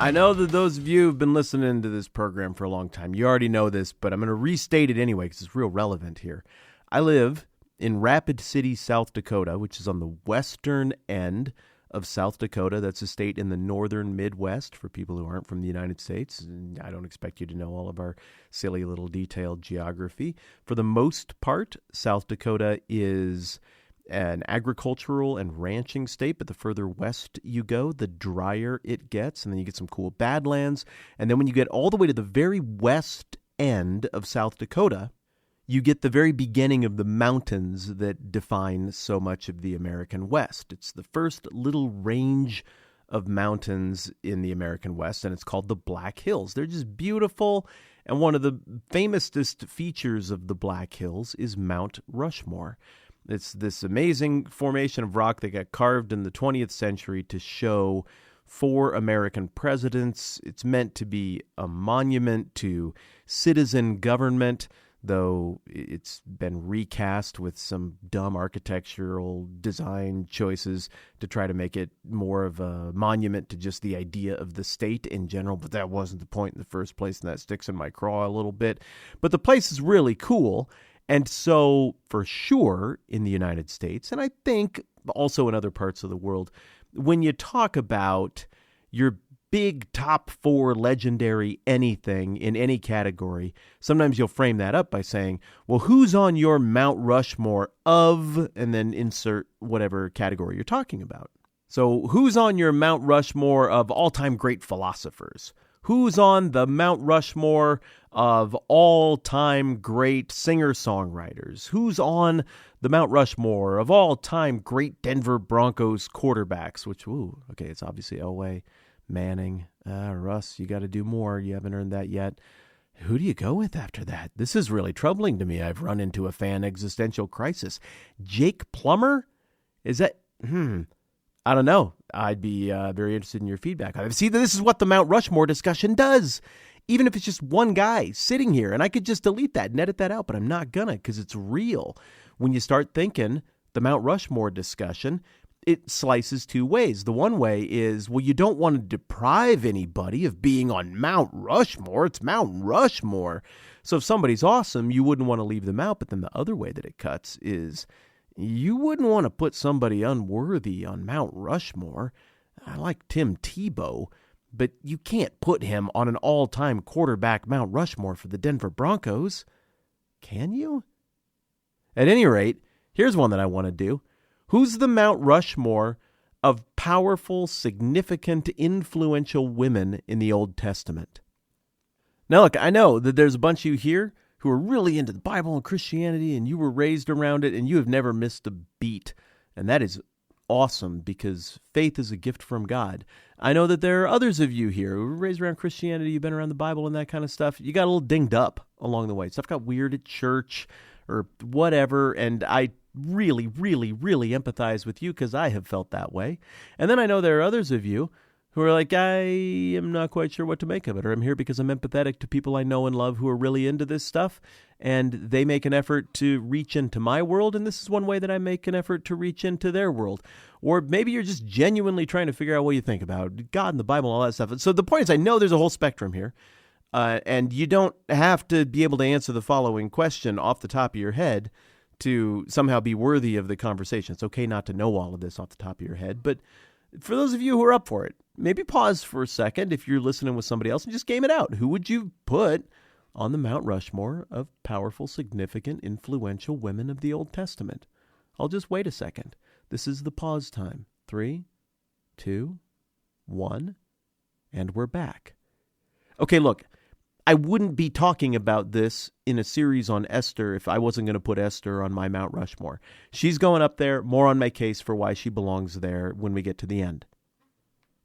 I know that those of you who've been listening to this program for a long time, you already know this, but I'm going to restate it anyway because it's real relevant here. I live in Rapid City, South Dakota, which is on the western end of South Dakota. That's a state in the northern Midwest for people who aren't from the United States. And I don't expect you to know all of our silly little detailed geography. For the most part, South Dakota is an agricultural and ranching state, but the further west you go, the drier it gets, and then you get some cool badlands. And then when you get all the way to the very west end of South Dakota, you get the very beginning of the mountains that define so much of the American West. It's the first little range of mountains in the American West, and it's called the Black Hills. They're just beautiful, and one of the famousest features of the Black Hills is Mount Rushmore. It's this amazing formation of rock that got carved in the 20th century to show 4 American presidents. It's meant to be a monument to citizen government, though it's been recast with some dumb architectural design choices to try to make it more of a monument to just the idea of the state in general. But that wasn't the point in the first place, and that sticks in my craw a little bit. But the place is really cool. And so, for sure, in the United States, and I think also in other parts of the world, when you talk about your big top 4 legendary anything in any category, sometimes you'll frame that up by saying, well, who's on your Mount Rushmore of, and then insert whatever category you're talking about. So who's on your Mount Rushmore of all-time great philosophers? Who's on the Mount Rushmore of all-time great singer-songwriters? Who's on the Mount Rushmore of all-time great Denver Broncos quarterbacks? Which, okay, it's obviously Elway, Manning. Russ, you got to do more. You haven't earned that yet. Who do you go with after that? This is really troubling to me. I've run into a fan existential crisis. Jake Plummer? Is that... I don't know. I'd be very interested in your feedback. See, this is what the Mount Rushmore discussion does. Even if it's just one guy sitting here, and I could just delete that and edit that out, but I'm not gonna because it's real. When you start thinking the Mount Rushmore discussion, it slices 2 ways. The one way is, well, you don't want to deprive anybody of being on Mount Rushmore. It's Mount Rushmore. So if somebody's awesome, you wouldn't want to leave them out. But then the other way that it cuts is, you wouldn't want to put somebody unworthy on Mount Rushmore. I like Tim Tebow, but you can't put him on an all-time quarterback Mount Rushmore for the Denver Broncos. Can you? At any rate, here's one that I want to do. Who's the Mount Rushmore of powerful, significant, influential women in the Old Testament? Now, look, I know that there's a bunch of you here who are really into the Bible and Christianity, and you were raised around it, and you have never missed a beat. And that is awesome, because faith is a gift from God. I know that there are others of you here who were raised around Christianity, you've been around the Bible and that kind of stuff. You got a little dinged up along the way. Stuff got weird at church or whatever, and I really, really, really empathize with you because I have felt that way. And then I know there are others of you who are like, I am not quite sure what to make of it, or I'm here because I'm empathetic to people I know and love who are really into this stuff, and they make an effort to reach into my world, and this is one way that I make an effort to reach into their world. Or maybe you're just genuinely trying to figure out what you think about God and the Bible and all that stuff. So the point is, I know there's a whole spectrum here, and you don't have to be able to answer the following question off the top of your head to somehow be worthy of the conversation. It's okay not to know all of this off the top of your head, but for those of you who are up for it, maybe pause for a second if you're listening with somebody else and just game it out. Who would you put on the Mount Rushmore of powerful, significant, influential women of the Old Testament? I'll just wait a second. This is the pause time. 3, 2, 1, and we're back. Okay, look, I wouldn't be talking about this in a series on Esther if I wasn't going to put Esther on my Mount Rushmore. She's going up there, more on my case for why she belongs there when we get to the end.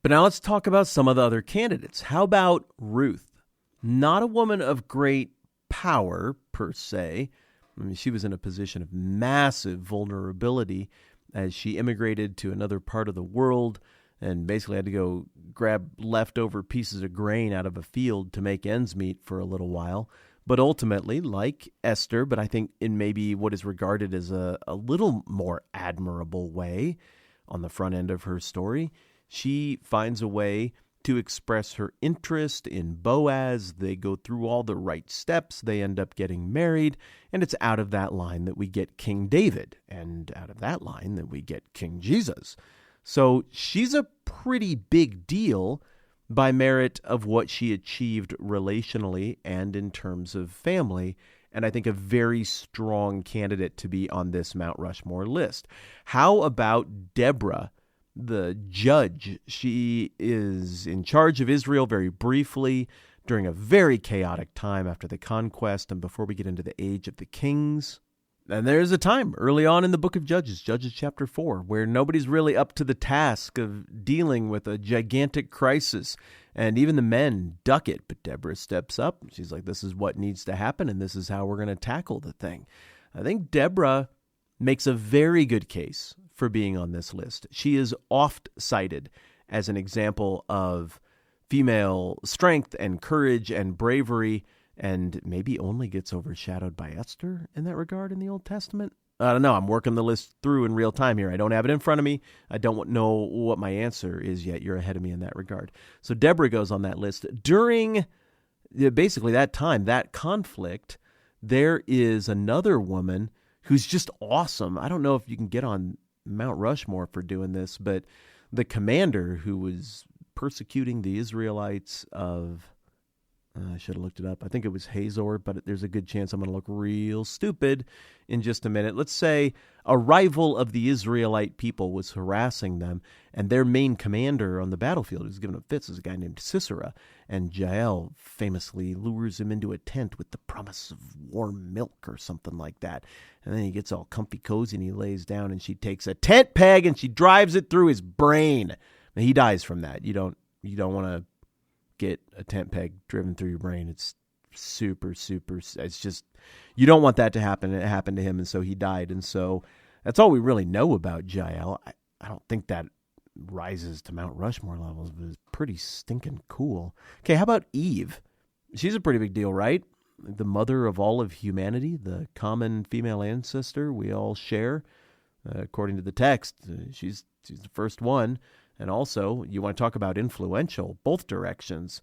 But now let's talk about some of the other candidates. How about Ruth? Not a woman of great power, per se. I mean, she was in a position of massive vulnerability as she immigrated to another part of the world and basically had to go grab leftover pieces of grain out of a field to make ends meet for a little while. But ultimately, like Esther, but I think in maybe what is regarded as a little more admirable way on the front end of her story, she finds a way to express her interest in Boaz. They go through all the right steps. They end up getting married, and it's out of that line that we get King David, and out of that line that we get King Jesus. So she's a pretty big deal by merit of what she achieved relationally and in terms of family, and I think a very strong candidate to be on this Mount Rushmore list. How about Deborah, the judge? She is in charge of Israel very briefly during a very chaotic time after the conquest and before we get into the age of the kings. And there's a time early on in the book of Judges chapter 4, where nobody's really up to the task of dealing with a gigantic crisis. And even the men duck it, but Deborah steps up. She's like, this is what needs to happen, and this is how we're going to tackle the thing. I think Deborah makes a very good case for being on this list. She is oft cited as an example of female strength and courage and bravery, and maybe only gets overshadowed by Esther in that regard in the Old Testament. I don't know. I'm working the list through in real time here. I don't have it in front of me. I don't know what my answer is yet. You're ahead of me in that regard. So Deborah goes on that list. During basically that time, that conflict, there is another woman who's just awesome. I don't know if you can get on Mount Rushmore for doing this, but the commander who was persecuting the Israelites of... I should have looked it up. I think it was Hazor, but there's a good chance I'm going to look real stupid in just a minute. Let's say a rival of the Israelite people was harassing them, and their main commander on the battlefield who's given up fits is a guy named Sisera, and Jael famously lures him into a tent with the promise of warm milk or something like that. And then he gets all comfy cozy and he lays down, and she takes a tent peg and she drives it through his brain. And he dies from that. You don't want to get a tent peg driven through your brain. It's super, it's just, you don't want that to happen. It happened to him, and so he died. And so that's all we really know about Jael. I don't think that rises to Mount Rushmore levels, but it's pretty stinking cool. Okay, how about Eve? She's a pretty big deal, right? The mother of all of humanity, the common female ancestor we all share. According to the text, she's the first one. And also, you want to talk about influential, both directions.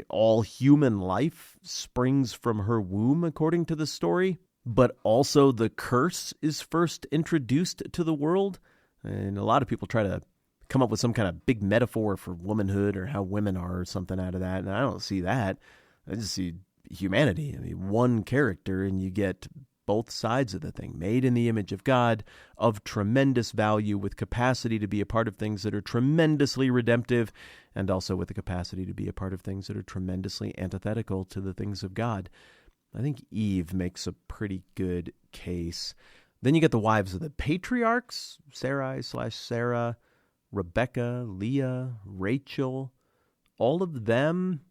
All human life springs from her womb, according to the story. But also the curse is first introduced to the world. And a lot of people try to come up with some kind of big metaphor for womanhood or how women are or something out of that. And I don't see that. I just see humanity. I mean, one character, and you get both sides of the thing, made in the image of God, of tremendous value, with capacity to be a part of things that are tremendously redemptive, and also with the capacity to be a part of things that are tremendously antithetical to the things of God. I think Eve makes a pretty good case. Then you get the wives of the patriarchs, Sarai/Sarah, Rebecca, Leah, Rachel. All of them,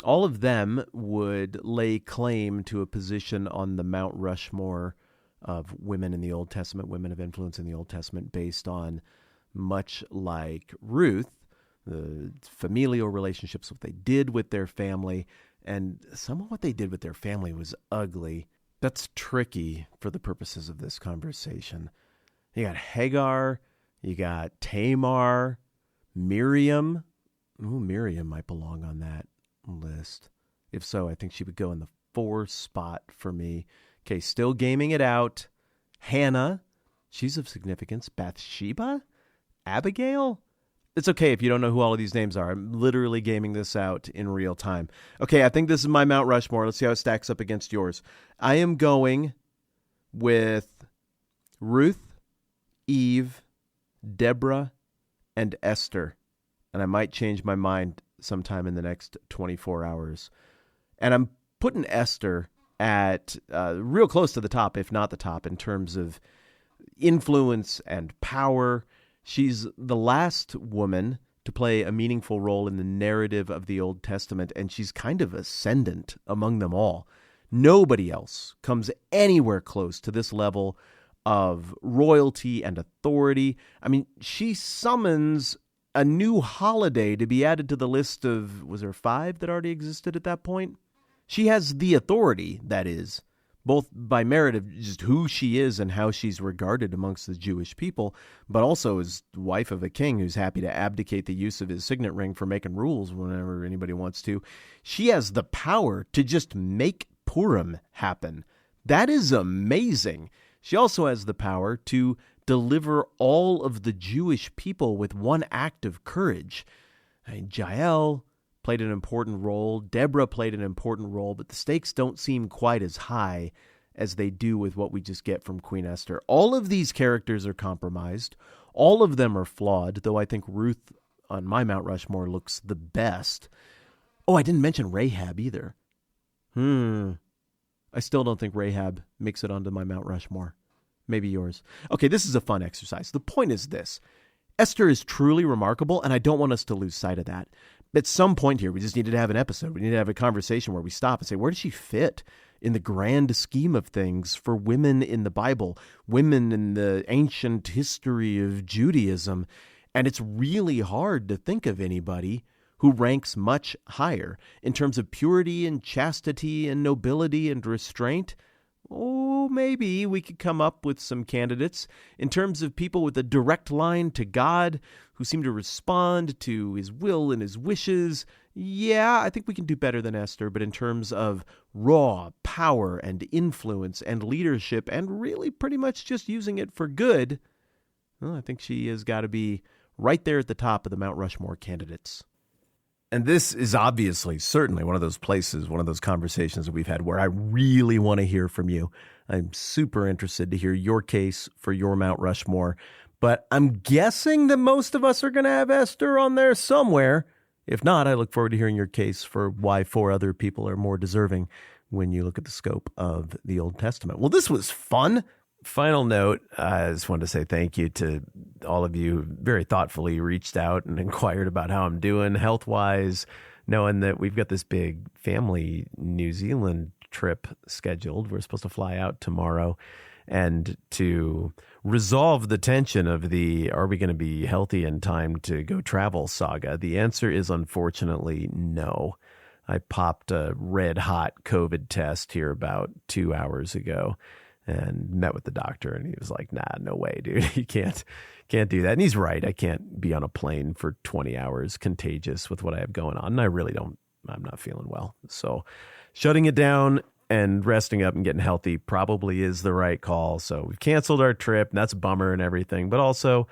all of them would lay claim to a position on the Mount Rushmore of women in the Old Testament, women of influence in the Old Testament, based on, much like Ruth, the familial relationships, what they did with their family, and some of what they did with their family was ugly. That's tricky for the purposes of this conversation. You got Hagar, you got Tamar, Miriam. Ooh, Miriam might belong on that list. If so, I think she would go in the 4 spot for me. Okay, still gaming it out. Hannah, she's of significance. Bathsheba? Abigail? It's okay if you don't know who all of these names are. I'm literally gaming this out in real time. Okay, I think this is my Mount Rushmore. Let's see how it stacks up against yours. I am going with Ruth, Eve, Deborah, and Esther. And I might change my mind sometime in the next 24 hours. And I'm putting Esther at real close to the top, if not the top, in terms of influence and power. She's the last woman to play a meaningful role in the narrative of the Old Testament, and she's kind of ascendant among them all. Nobody else comes anywhere close to this level of royalty and authority. I mean, she summons a new holiday to be added to the list of, was there 5 that already existed at that point? She has the authority, that is, both by merit of just who she is and how she's regarded amongst the Jewish people, but also as wife of a king who's happy to abdicate the use of his signet ring for making rules whenever anybody wants to. She has the power to just make Purim happen. That is amazing. She also has the power to deliver all of the Jewish people with one act of courage. Jael played an important role. Deborah played an important role, but the stakes don't seem quite as high as they do with what we just get from Queen Esther. All of these characters are compromised. All of them are flawed, though I think Ruth on my Mount Rushmore looks the best. Oh, I didn't mention Rahab either. I still don't think Rahab makes it onto my Mount Rushmore. Maybe yours. Okay, this is a fun exercise. The point is this. Esther is truly remarkable, and I don't want us to lose sight of that. At some point here, we just needed to have an episode. We need to have a conversation where we stop and say, where does she fit in the grand scheme of things for women in the Bible, women in the ancient history of Judaism? And it's really hard to think of anybody who ranks much higher in terms of purity and chastity and nobility and restraint. Oh, maybe we could come up with some candidates in terms of people with a direct line to God who seem to respond to his will and his wishes. Yeah, I think we can do better than Esther, but in terms of raw power and influence and leadership and really pretty much just using it for good, well, I think she has got to be right there at the top of the Mount Rushmore candidates. And this is obviously, certainly one of those places, one of those conversations that we've had where I really want to hear from you. I'm super interested to hear your case for your Mount Rushmore. But I'm guessing that most of us are going to have Esther on there somewhere. If not, I look forward to hearing your case for why 4 other people are more deserving when you look at the scope of the Old Testament. Well, this was fun. Final note, I just wanted to say thank you to all of you who very thoughtfully reached out and inquired about how I'm doing health-wise, knowing that we've got this big family New Zealand trip scheduled. We're supposed to fly out tomorrow. And to resolve the tension of the are we going to be healthy in time to go travel saga, the answer is unfortunately no. I popped a red-hot COVID test here about 2 hours ago and met with the doctor, and he was like, nah, no way, dude. You can't do that. And he's right. I can't be on a plane for 20 hours contagious with what I have going on. And I'm not feeling well. So shutting it down and resting up and getting healthy probably is the right call. So we've canceled our trip, and that's a bummer and everything, but also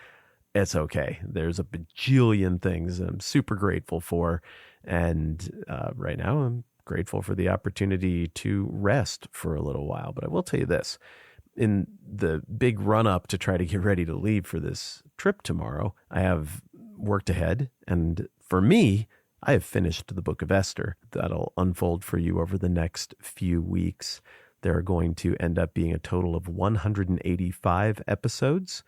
it's okay. There's a bajillion things I'm super grateful for. And right now I'm grateful for the opportunity to rest for a little while. But I will tell you this, in the big run up to try to get ready to leave for this trip tomorrow, I have worked ahead. And for me, I have finished the book of Esther. That'll unfold for you over the next few weeks. There are going to end up being a total of 185 episodes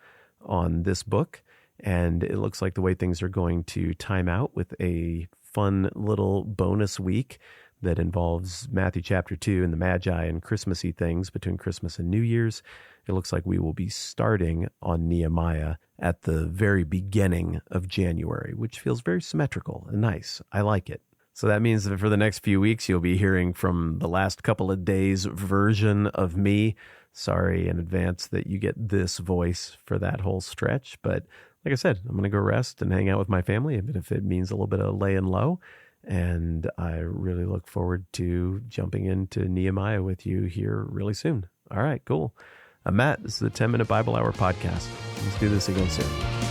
on this book. And it looks like the way things are going to time out with a fun little bonus week that involves Matthew chapter 2 and the Magi and Christmassy things between Christmas and New Year's. It looks like we will be starting on Nehemiah at the very beginning of January, which feels very symmetrical and nice. I like it. So that means that for the next few weeks, you'll be hearing from the last couple of days' version of me. Sorry in advance that you get this voice for that whole stretch. But like I said, I'm going to go rest and hang out with my family, even if it means a little bit of laying low. And I really look forward to jumping into Nehemiah with you here really soon. All right, cool. I'm Matt. This is the 10-Minute Bible Hour podcast. Let's do this again soon.